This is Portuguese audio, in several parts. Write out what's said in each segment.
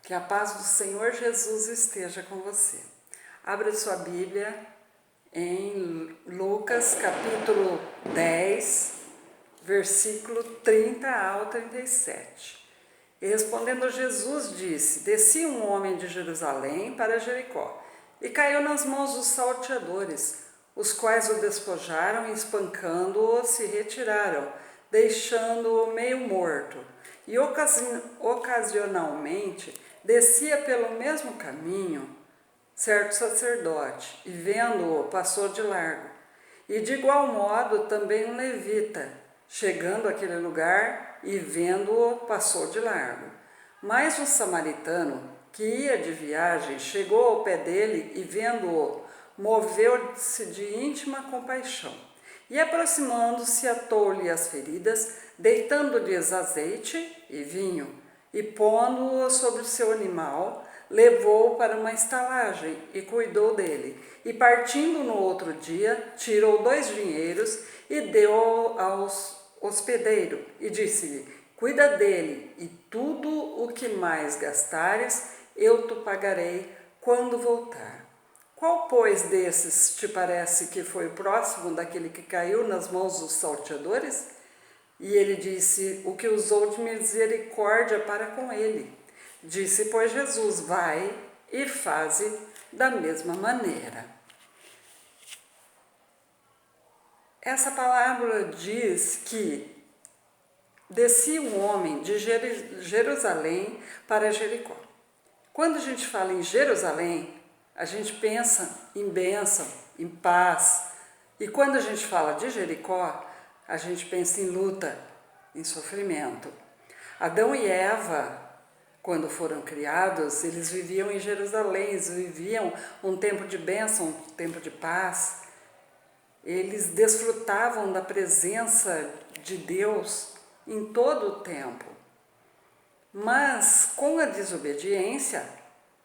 Que a paz do Senhor Jesus esteja com você. Abra sua Bíblia em Lucas capítulo 10, versículo 30 ao 37. E respondendo Jesus disse: Descia um homem de Jerusalém para Jericó e caiu nas mãos dos salteadores, os quais o despojaram e espancando-o se retiraram, deixando-o meio morto. E ocasionalmente descia pelo mesmo caminho certo sacerdote, e vendo-o, passou de largo. E de igual modo também um levita, chegando àquele lugar e vendo-o, passou de largo. Mas um samaritano, que ia de viagem, chegou ao pé dele e vendo-o, moveu-se de íntima compaixão. E aproximando-se, atou-lhe as feridas, deitando-lhes azeite e vinho, e pondo-o sobre o seu animal, levou-o para uma estalagem e cuidou dele. E partindo no outro dia, tirou 2 dinheiros e deu ao hospedeiro, e disse-lhe: Cuida dele, e tudo o que mais gastares, eu te pagarei quando voltar. Qual, pois, desses te parece que foi o próximo daquele que caiu nas mãos dos salteadores? E ele disse: O que usou de misericórdia para com ele. Disse, pois, Jesus: Vai e faze da mesma maneira. Essa palavra diz que descia um homem de Jerusalém para Jericó. Quando a gente fala em Jerusalém, a gente pensa em bênção, em paz. E quando a gente fala de Jericó, a gente pensa em luta, em sofrimento. Adão e Eva, quando foram criados, eles viviam em Jerusalém, eles viviam um tempo de bênção, um tempo de paz. Eles desfrutavam da presença de Deus em todo o tempo. Mas, com a desobediência,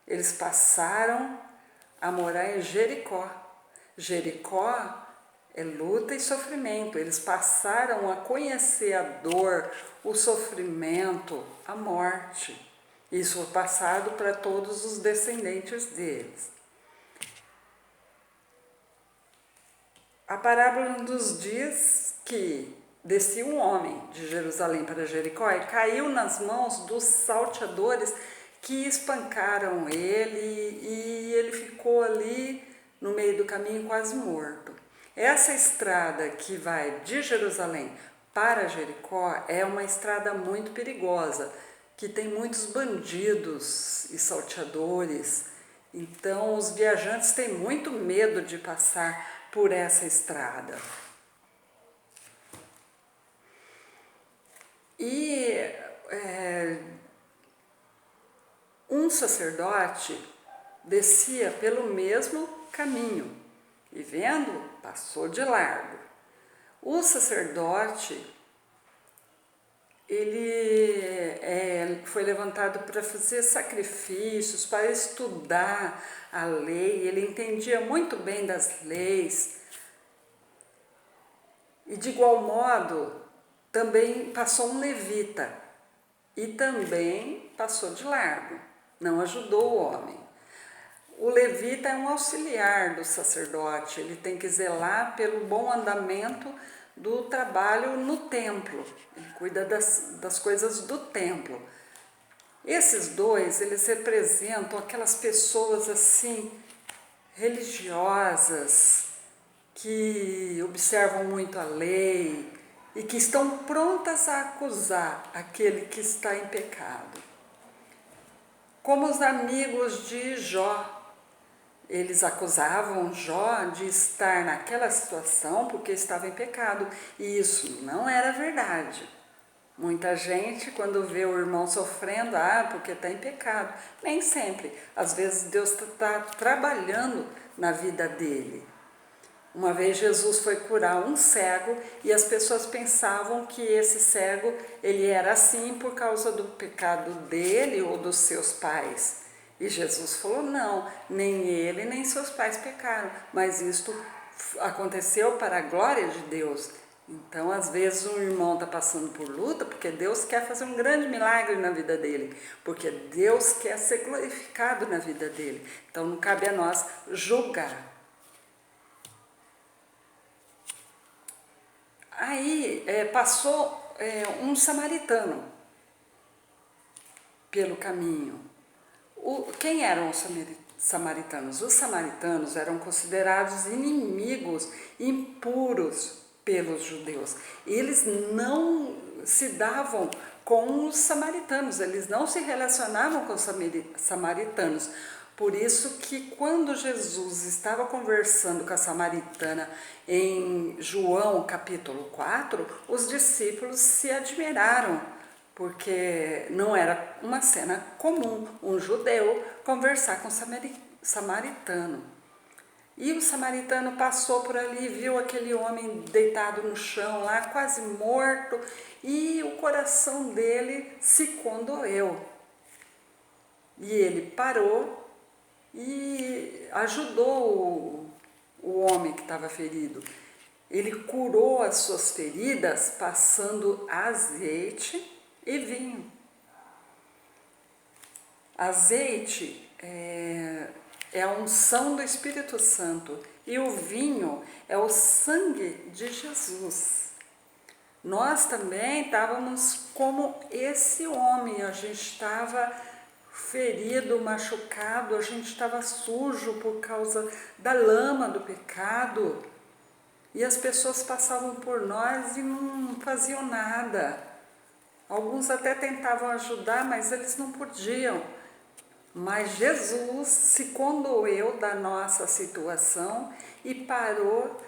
eles passaram a morar em Jericó. Jericó é luta e sofrimento. Eles passaram a conhecer a dor, o sofrimento, a morte. Isso foi passado para todos os descendentes deles. A parábola nos diz que descia um homem de Jerusalém para Jericó e caiu nas mãos dos salteadores que espancaram ele, e ele ficou ali no meio do caminho quase morto. Essa estrada que vai de Jerusalém para Jericó é uma estrada muito perigosa, que tem muitos bandidos e salteadores. Então os viajantes têm muito medo de passar por essa estrada. E um sacerdote descia pelo mesmo caminho e vendo, passou de largo. O sacerdote, ele foi levantado para fazer sacrifícios, para estudar a lei. Ele entendia muito bem das leis. E de igual modo, também passou um levita e também passou de largo, não ajudou o homem. O levita é um auxiliar do sacerdote, ele tem que zelar pelo bom andamento do trabalho no templo, ele cuida das coisas do templo. Esses dois, eles representam aquelas pessoas assim, religiosas, que observam muito a lei e que estão prontas a acusar aquele que está em pecado. Como os amigos de Jó, eles acusavam Jó de estar naquela situação porque estava em pecado, e isso não era verdade. Muita gente, quando vê o irmão sofrendo, porque está em pecado. Nem sempre. Às vezes Deus está trabalhando na vida dele. Uma vez Jesus foi curar um cego e as pessoas pensavam que esse cego ele era assim por causa do pecado dele ou dos seus pais. E Jesus falou: não, nem ele nem seus pais pecaram, mas isto aconteceu para a glória de Deus. Então, às vezes, um irmão está passando por luta porque Deus quer fazer um grande milagre na vida dele, porque Deus quer ser glorificado na vida dele. Então, não cabe a nós julgar. Aí passou um samaritano pelo caminho. Quem eram os samaritanos? Os samaritanos eram considerados inimigos impuros pelos judeus. Eles não se davam com os samaritanos, eles não se relacionavam com os samaritanos. Por isso que quando Jesus estava conversando com a samaritana em João capítulo 4, os discípulos se admiraram, porque não era uma cena comum um judeu conversar com um samaritano. E o samaritano passou por ali, viu aquele homem deitado no chão lá, quase morto, e o coração dele se condoeu. E ele parou e ajudou o homem que estava ferido. Ele curou as suas feridas passando azeite e vinho. Azeite é a unção do Espírito Santo e o vinho é o sangue de Jesus. Nós também estávamos como esse homem, a gente estava ferido, machucado, a gente estava sujo por causa da lama do pecado e as pessoas passavam por nós e não faziam nada. Alguns até tentavam ajudar, mas eles não podiam. Mas Jesus se condoeu da nossa situação e parou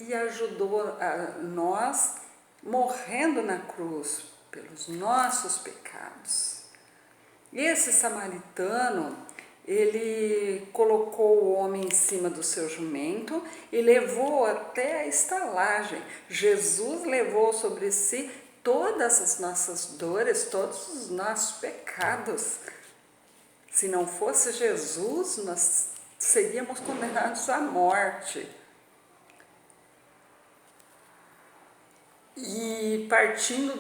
e ajudou a nós, morrendo na cruz pelos nossos pecados. Esse samaritano, ele colocou o homem em cima do seu jumento e levou até a estalagem. Jesus levou sobre si todas as nossas dores, todos os nossos pecados. Se não fosse Jesus, nós seríamos condenados à morte. E partindo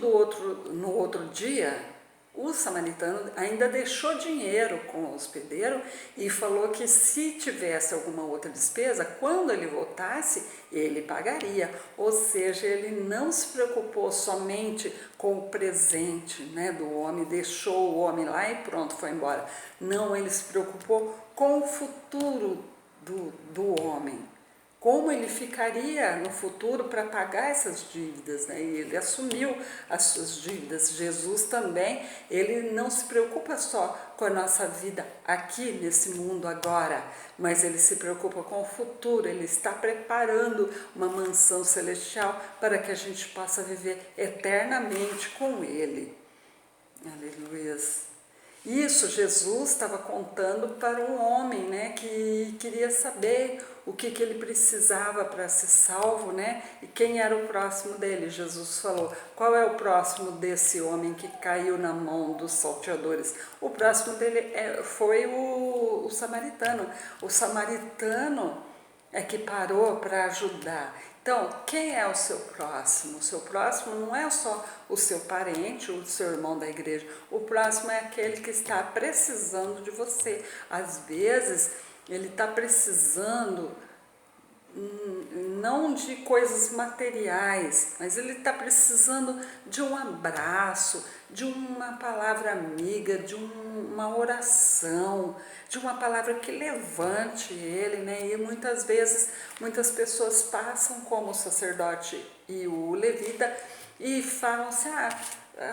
no outro dia, o samaritano ainda deixou dinheiro com o hospedeiro e falou que se tivesse alguma outra despesa, quando ele voltasse, ele pagaria. Ou seja, ele não se preocupou somente com o presente, né, do homem, deixou o homem lá e pronto, foi embora. Não, ele se preocupou com o futuro do homem. Como ele ficaria no futuro para pagar essas dívidas, né? E ele assumiu as suas dívidas. Jesus também, ele não se preocupa só com a nossa vida aqui nesse mundo agora, mas ele se preocupa com o futuro, ele está preparando uma mansão celestial para que a gente possa viver eternamente com ele. Aleluia. Isso Jesus estava contando para um homem, né, que queria saber o que ele precisava para ser salvo, né, e quem era o próximo dele. Jesus falou, qual é o próximo desse homem que caiu na mão dos salteadores? O próximo dele foi o samaritano. O samaritano é que parou para ajudar. Então, quem é o seu próximo? O seu próximo não é só o seu parente, o seu irmão da igreja. O próximo é aquele que está precisando de você. Às vezes, ele está precisando não de coisas materiais, mas ele está precisando de um abraço, de uma palavra amiga, de uma oração, de uma palavra que levante ele, né? E muitas vezes, muitas pessoas passam como o sacerdote e o levita e falam assim,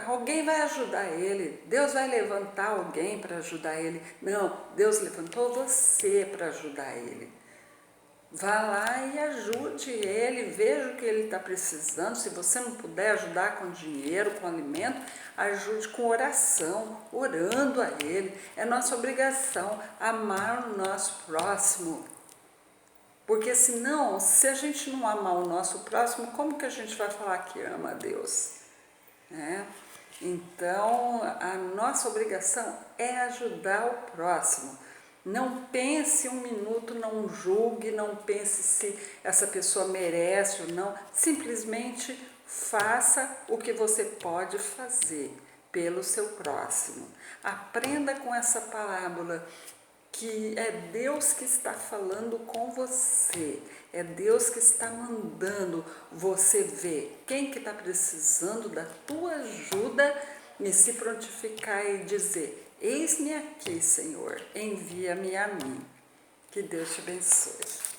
alguém vai ajudar ele, Deus vai levantar alguém para ajudar ele. Não, Deus levantou você para ajudar ele. Vá lá e ajude ele, veja o que ele está precisando. Se você não puder ajudar com dinheiro, com alimento, ajude com oração, orando a ele. É nossa obrigação amar o nosso próximo. Porque senão, se a gente não amar o nosso próximo, como que a gente vai falar que ama a Deus? Então, a nossa obrigação é ajudar o próximo. Não pense um minuto, não julgue, não pense se essa pessoa merece ou não. Simplesmente faça o que você pode fazer pelo seu próximo. Aprenda com essa parábola que é Deus que está falando com você, é Deus que está mandando você ver quem que está precisando da tua ajuda e se prontificar e dizer: eis-me aqui, Senhor, envia-me a mim. Que Deus te abençoe.